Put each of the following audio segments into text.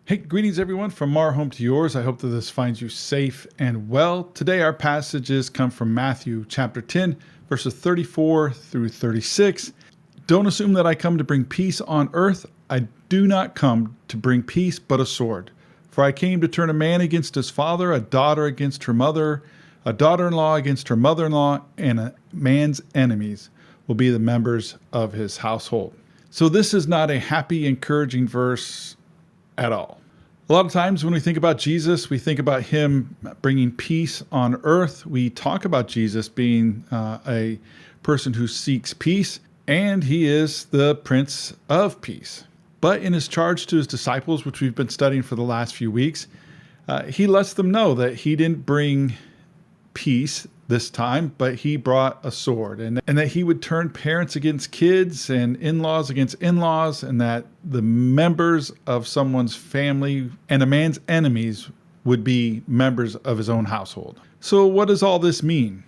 Hey, greetings everyone from our home to yours. I hope that this finds you safe and well. Today our passages come from Matthew chapter 10, verses 34 through 36. Don't assume that I come to bring peace on earth. I do not come to bring peace, but a sword. For I came to turn a man against his father, a daughter against her mother, a daughter-in-law against her mother-in-law, and a man's enemies will be the members of his household. So this is not a happy, encouraging verse at all. A lot of times when we think about Jesus, we think about him bringing peace on earth. We talk about Jesus being a person who seeks peace, and he is the Prince of Peace. But in his charge to his disciples, which we've been studying for the last few weeks, he lets them know that he didn't bring peace this time, but he brought a sword, and that he would turn parents against kids and in-laws against in-laws, and that the members of someone's family and a man's enemies would be members of his own household. So what does all this mean?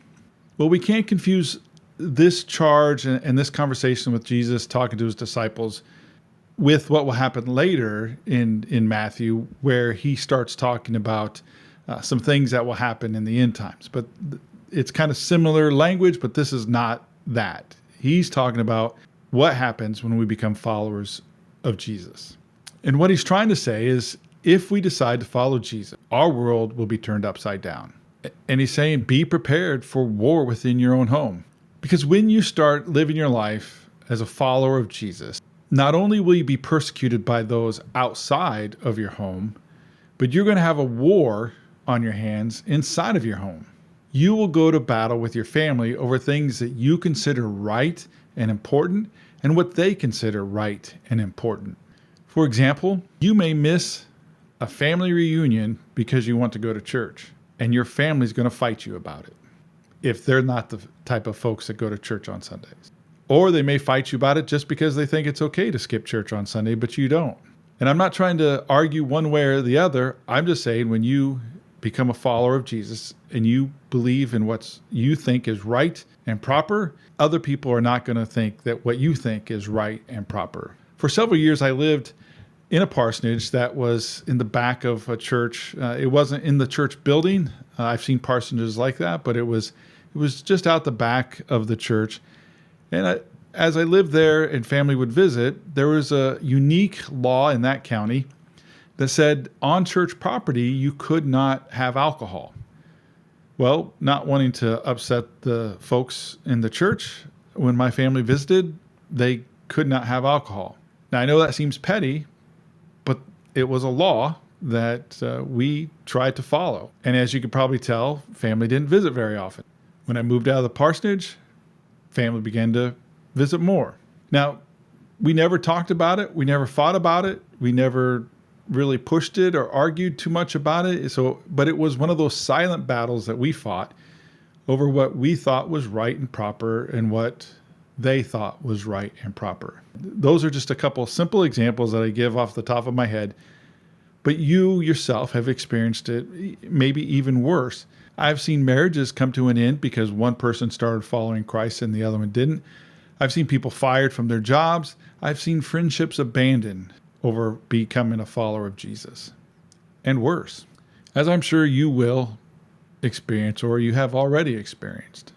Well, we can't confuse this charge and this conversation with Jesus talking to his disciples with what will happen later in Matthew, where he starts talking about some things that will happen in the end times. But it's kind of similar language, but this is not that. He's talking about what happens when we become followers of Jesus. And what he's trying to say is, if we decide to follow Jesus, our world will be turned upside down. And he's saying, be prepared for war within your own home. Because when you start living your life as a follower of Jesus, not only will you be persecuted by those outside of your home, but you're going to have a war on your hands inside of your home. You will go to battle with your family over things that you consider right and important and what they consider right and important. For example, you may miss a family reunion because you want to go to church, and your family's going to fight you about it if they're not the type of folks that go to church on Sundays. Or they may fight you about it just because they think it's okay to skip church on Sunday, but you don't. And I'm not trying to argue one way or the other. I'm just saying, when you become a follower of Jesus and you believe in what you think is right and proper, other people are not going to think that what you think is right and proper. For several years, I lived in a parsonage that was in the back of a church. It wasn't in the church building. I've seen parsonages like that, but it was just out the back of the church. And as I lived there and family would visit, there was a unique law in that county that said on church property, you could not have alcohol. Well, not wanting to upset the folks in the church, when my family visited, they could not have alcohol. Now, I know that seems petty, but it was a law that we tried to follow. And as you could probably tell, family didn't visit very often. When I moved out of the parsonage, family began to visit more. Now, we never talked about it. We never fought about it. We never really pushed it or argued too much about it. But it was one of those silent battles that we fought over what we thought was right and proper and what they thought was right and proper. Those are just a couple simple examples that I give off the top of my head. But you yourself have experienced it, maybe even worse. I've seen marriages come to an end because one person started following Christ and the other one didn't. I've seen people fired from their jobs. I've seen friendships abandoned over becoming a follower of Jesus. And worse, as I'm sure you will experience or you have already experienced.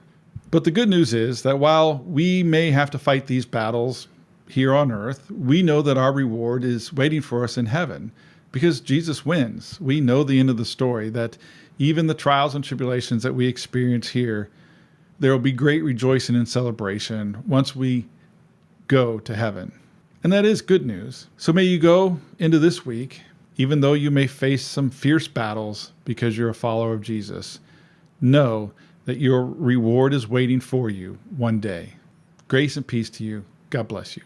But the good news is that while we may have to fight these battles here on earth, we know that our reward is waiting for us in heaven because Jesus wins. We know the end of the story, that even the trials and tribulations that we experience here, there will be great rejoicing and celebration once we go to heaven. And that is good news. So may you go into this week, even though you may face some fierce battles because you're a follower of Jesus, know that your reward is waiting for you one day. Grace and peace to you. God bless you.